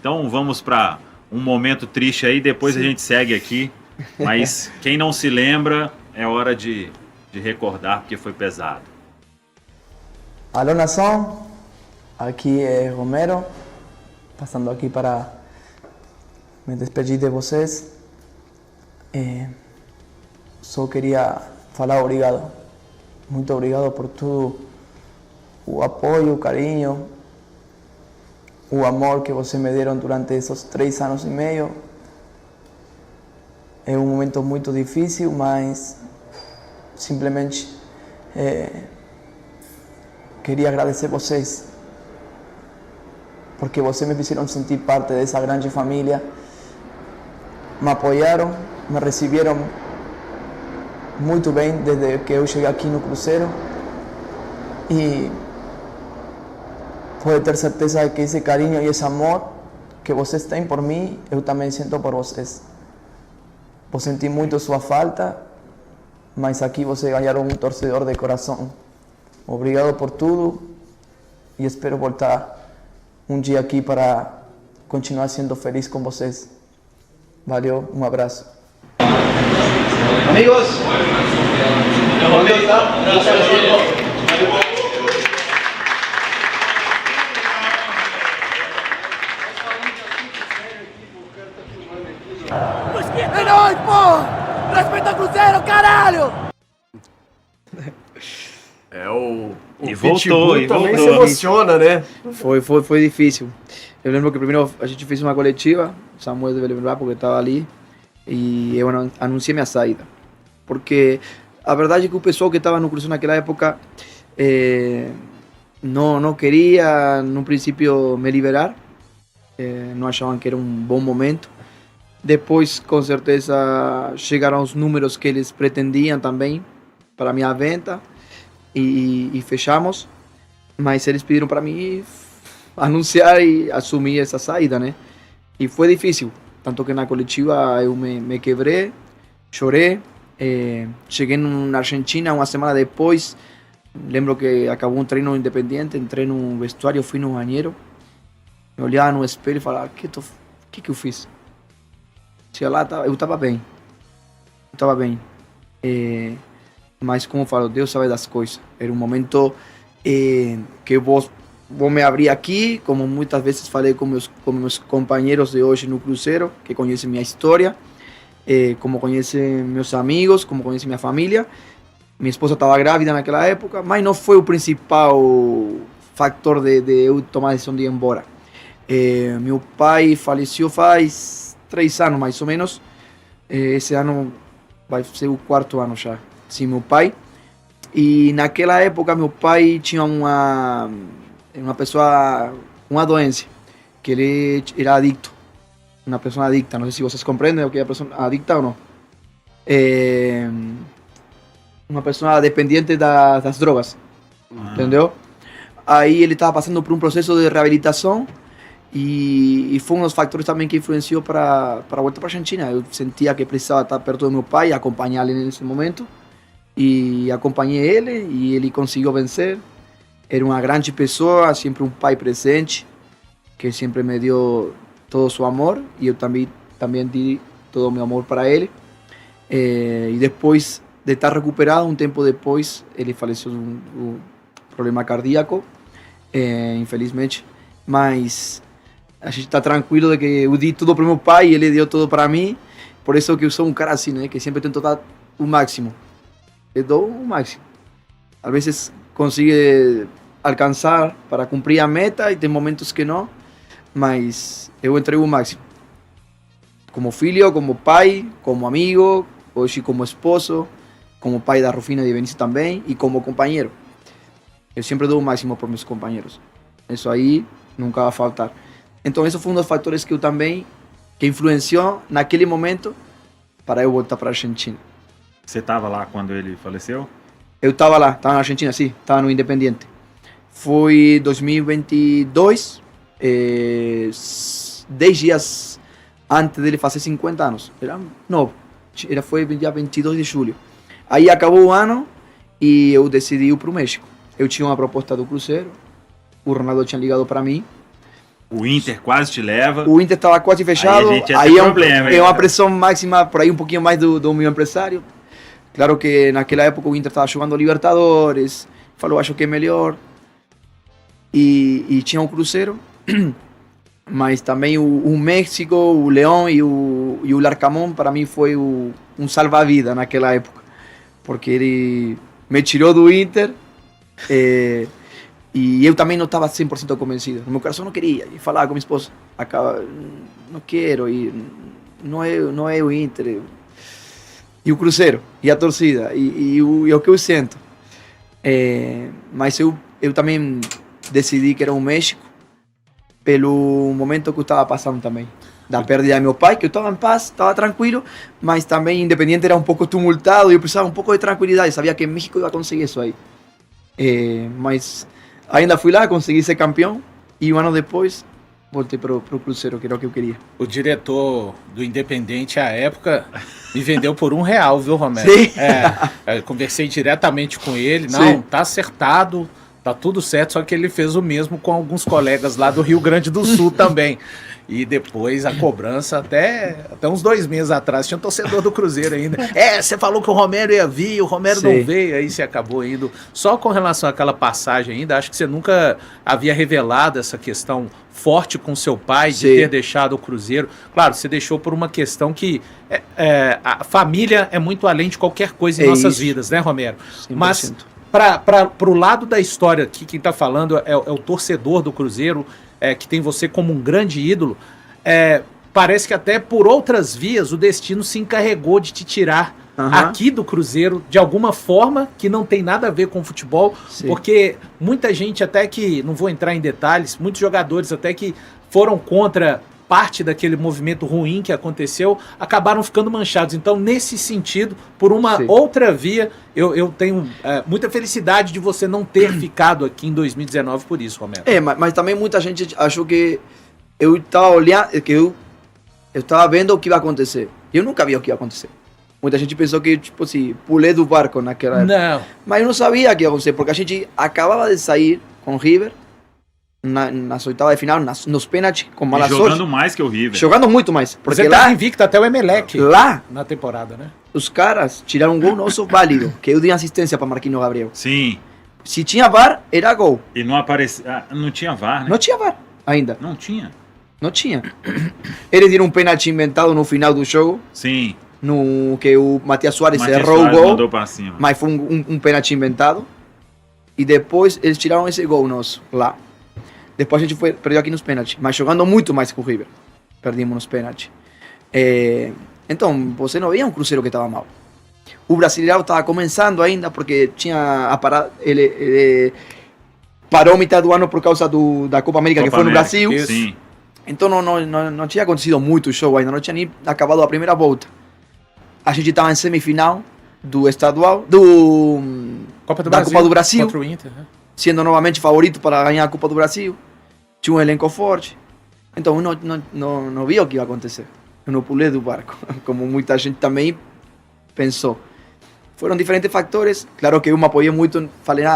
Então vamos para um momento triste aí, depois a gente segue aqui. Mas quem não se lembra, é hora de recordar, porque foi pesado. Alô, nação, aqui é Romero, passando aqui para me despedir de vocês. Só queria falar obrigado, muito obrigado por tudo, o apoio, o carinho, o amor que vocês me deram durante esses 3 anos e meio. É um momento muito difícil, mas simplesmente queria agradecer vocês, porque vocês me fizeram sentir parte dessa grande família, me apoiaram, me receberam muito bem desde que eu cheguei aqui no Cruzeiro, e pode ter certeza que esse carinho e esse amor que vocês têm por mim, eu também sinto por vocês. Vou sentir muito sua falta, mas aqui vocês ganharam um torcedor de coração. Obrigado por tudo e espero voltar um dia aqui para continuar sendo feliz com vocês. Valeu, um abraço. Amigos, É nóis, porra! Respeita o Cruzeiro, caralho! E voltou, e também voltou. se emociona, né? Foi difícil. Eu lembro que primeiro a gente fez uma coletiva, Samuel deve lembrar porque estava ali, e eu anunciei minha saída. Porque a verdade é que o pessoal que estava no Cruzeiro naquela época não queria, no princípio, me liberar. Não achavam que era um bom momento. Depois, com certeza, chegaram os números que eles pretendiam também para a minha venda e fechamos. Mas eles pediram para mim anunciar e assumir essa saída, né? E foi difícil, tanto que na coletiva eu me quebrei, chorei. Cheguei na Argentina uma semana depois. Lembro que acabou um treino independente, entrei no vestuário, fui no banheiro, me olhava no espelho e falava: o que eu fiz? Tinha lá, eu estava bem. Mas como eu falo, Deus sabe das coisas. Era um momento que eu vou me abrir aqui, como muitas vezes falei com meus companheiros de hoje no Cruzeiro, que conhecem minha história, como conhecem meus amigos, como conhecem minha família. Minha esposa estava grávida naquela época, mas não foi o principal fator de eu tomar a decisão de ir embora. Meu pai faleceu faz 3 anos mais ou menos. Esse ano vai ser o 4º ano já. Sim, meu pai. E naquela época meu pai tinha uma doença, que ele era adicto. Uma pessoa adicta, não sei se vocês compreendem o que é a pessoa adicta ou não. Uma pessoa dependente das drogas, entendeu? Aí ele estava passando por um processo de reabilitação e foi um dos fatores também que influenciou para a volta para a Argentina. Eu sentia que precisava estar perto do meu pai, acompanhar ele nesse momento, e acompanhei ele e ele conseguiu vencer. Era uma grande pessoa, sempre um pai presente, que sempre me deu todo o seu amor, e eu também di todo o meu amor para ele. E depois de estar recuperado, um tempo depois, ele faleceu de um problema cardíaco, infelizmente. Mas a gente está tranquilo de que eu di tudo para meu pai e ele deu tudo para mim. Por isso que eu sou um cara assim, né? Que sempre tento dar o máximo. Eu dou o máximo. Às vezes consigo alcançar para cumprir a meta e tem momentos que não, mas eu entrego o máximo. Como filho, como pai, como amigo, hoje como esposo, como pai da Rufina e de Benício também, e como companheiro. Eu sempre dou o máximo por meus companheiros. Isso aí nunca vai faltar. Então, esse foi um dos fatores que eu também, que influenciou naquele momento para eu voltar para a Argentina. Você estava lá quando ele faleceu? Eu estava lá, estava na Argentina, sim, estava no Independiente. Foi 2022, 10 dias antes dele fazer 50 anos. Era novo, foi dia 22 de julho. Aí acabou o ano e eu decidi ir para o México. Eu tinha uma proposta do Cruzeiro, o Ronaldo tinha ligado para mim. O Inter quase te leva. O Inter estava quase fechado, Aí a gente ia ter aí problema, hein? é uma pressão máxima, por aí um pouquinho mais do meu empresário. Claro que naquela época o Inter estava jogando Libertadores, falou, acho que é melhor. E tinha o Cruzeiro, mas também o México, o Leão e o Larcamón, para mim foi um salva-vida naquela época, porque ele me tirou do Inter, e eu também não estava 100% convencido. No meu coração não queria, e falava com minha esposa, não quero, e não é o Inter, e o Cruzeiro, e a torcida, e o que eu sinto. Mas eu também decidi que era o México, pelo momento que eu estava passando também. Da perda de meu pai, que eu estava em paz, estava tranquilo, mas também Independiente era um pouco tumultado e eu precisava um pouco de tranquilidade. Sabia que México ia conseguir isso aí. Mas ainda fui lá, consegui ser campeão e um ano depois voltei para o Cruzeiro, que era o que eu queria. O diretor do Independente à época me vendeu por R$1, viu, Romero? Sim. Eu conversei diretamente com ele. Não, Sim. tá acertado, tá tudo certo, só que ele fez o mesmo com alguns colegas lá do Rio Grande do Sul também. E depois a cobrança, até uns 2 meses atrás, tinha um torcedor do Cruzeiro ainda. Você falou que o Romero ia vir, o Romero Sim. não veio, aí você acabou indo. Só com relação àquela passagem ainda, acho que você nunca havia revelado essa questão forte com seu pai, de Sim. ter deixado o Cruzeiro. Claro, você deixou por uma questão que a família é muito além de qualquer coisa em nossas isso. vidas, né, Romero? 100%. Mas para o lado da história aqui, quem está falando é o torcedor do Cruzeiro, que tem você como um grande ídolo. Parece que até por outras vias o destino se encarregou de te tirar aqui do Cruzeiro de alguma forma que não tem nada a ver com futebol, Sim. porque muita gente até que, não vou entrar em detalhes, muitos jogadores até que foram contra parte daquele movimento ruim que aconteceu, acabaram ficando manchados. Então, nesse sentido, por uma Sim. outra via, eu tenho muita felicidade de você não ter ficado aqui em 2019 por isso, Romero. Mas também muita gente achou que eu estava olhando, que eu estava vendo o que ia acontecer. Eu nunca vi o que ia acontecer. Muita gente pensou que, tipo assim, pulei do barco naquela época. Não. Mas eu não sabia o que ia acontecer, porque a gente acabava de sair com o River, nas oitavas de final, nos pênaltis, com mala E jogando sorte. mais que o River. Jogando muito mais. Porque Você lá, tá invicto até o Emelec lá, na temporada, né? os caras tiraram um gol nosso válido, que eu dei assistência para Marquinhos Gabriel. Sim. Se tinha VAR, era gol. E não aparecia. Não tinha VAR, né? Não tinha VAR ainda. Não tinha. Não tinha. Eles deram um pênalti inventado no final do jogo, Sim. no que o Matias Soares Matias errou Soares o gol, mandou pra cima. mas foi um pênalti inventado. E depois eles tiraram esse gol nosso lá. Depois a gente perdeu aqui nos pênaltis, mas jogando muito mais que o River. Perdimos nos pênaltis. Então, você não via um Cruzeiro que estava mal. O Brasileirão estava começando ainda, porque tinha a parada, ele parou metade do ano por causa da Copa América, que Copa foi no América. Brasil. Isso. Sim. Então não tinha acontecido muito jogo ainda, não tinha nem acabado a primeira volta. A gente estava em semifinal do estadual, Copa do da Brasil. Copa do Brasil, Contra o Inter, né? sendo novamente favorito para ganhar a Copa do Brasil. Tinha um elenco forte. Então eu não via o que ia acontecer. Eu não pulei do barco, como muita gente também pensou. Foram diferentes fatores. Claro que eu me apoiei muito, falei,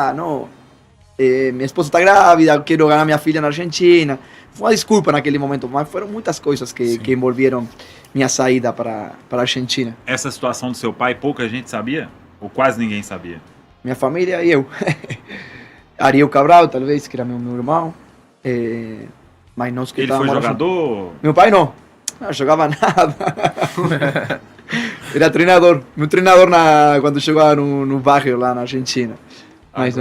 minha esposa está grávida, eu quero ganhar minha filha na Argentina. Foi uma desculpa naquele momento, mas foram muitas coisas que envolveram minha saída para a Argentina. Essa situação do seu pai, pouca gente sabia? Ou quase ninguém sabia? Minha família e eu. Ariel Cabral, talvez, que era meu irmão. Mas nós que Ele foi estávamos jogador? Meu pai não jogava nada. Era treinador. Meu treinador quando jogava no bairro lá na Argentina. Mas,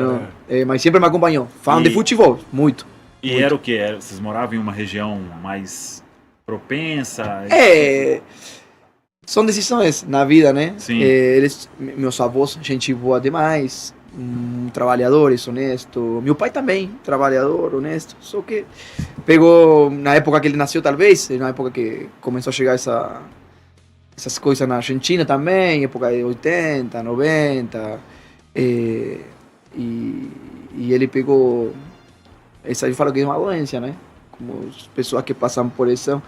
mas sempre me acompanhou. Fã de futebol, muito. E muito. era o que? Vocês moravam em uma região mais propensa? São decisões na vida, né? Sim. Meus avós, gente boa demais, trabalhadores, honesto. Meu pai também, trabalhador, honesto. Só que pegou, na época que ele nasceu, talvez, na época que começou a chegar essas coisas na Argentina também, época de 80, 90. E ele pegou, eu falo que é uma doença, né? Como as pessoas que passam por isso,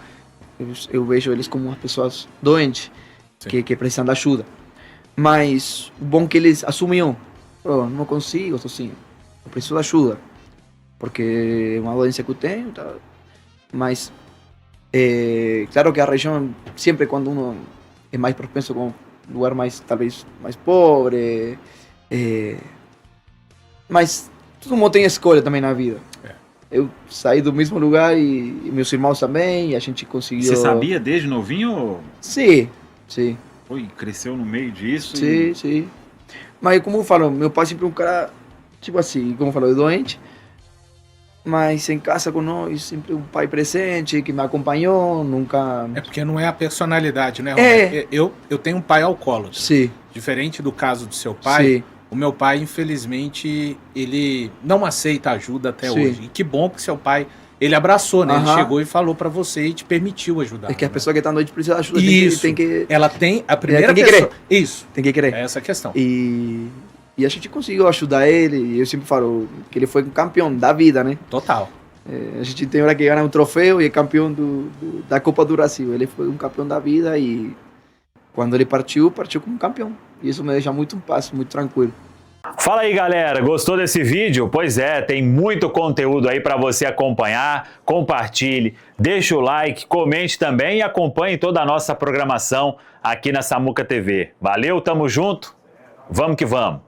eu vejo eles como umas pessoas doentes, que precisam de ajuda. Mas o bom que eles assumiram, não consigo, sozinho, eu preciso de ajuda, porque é uma doença que eu tenho, tá? Mas, claro que a região, sempre quando uno é mais propenso com um lugar mais, talvez, mais pobre, mas todo mundo tem escolha também na vida. Eu saí do mesmo lugar e meus irmãos também, e a gente conseguiu... Você sabia desde novinho? Sim, sim. Foi, cresceu no meio disso? Sim, sim. Mas como eu falo, meu pai sempre é um cara, tipo assim, como eu falo, é doente, mas em casa com nós, sempre um pai presente, que me acompanhou, nunca... É porque não é a personalidade, né, É. Roberto? Eu tenho um pai alcoólatra. Sim, Diferente do caso do seu pai, sim, o meu pai, infelizmente, ele não aceita ajuda até Sim. hoje. E que bom que seu pai, ele abraçou, né? Ele Aham. chegou e falou pra você e te permitiu ajudar. é que a né? pessoa que está noite precisa de ajuda, Isso. tem que Ela tem a primeira tem que pessoa... Isso, tem que querer. é essa a questão. E a gente conseguiu ajudar ele, e eu sempre falo que ele foi um campeão da vida, né? Total. A gente tem hora que ganha um troféu e é campeão da Copa do Brasil. Ele foi um campeão da vida e quando ele partiu como campeão. E isso me deixa muito em paz, muito tranquilo. Fala aí, galera, gostou desse vídeo? Pois é, tem muito conteúdo aí para você acompanhar. Compartilhe, deixa o like, comente também e acompanhe toda a nossa programação aqui na Samuca TV. Valeu, tamo junto, vamos que vamos!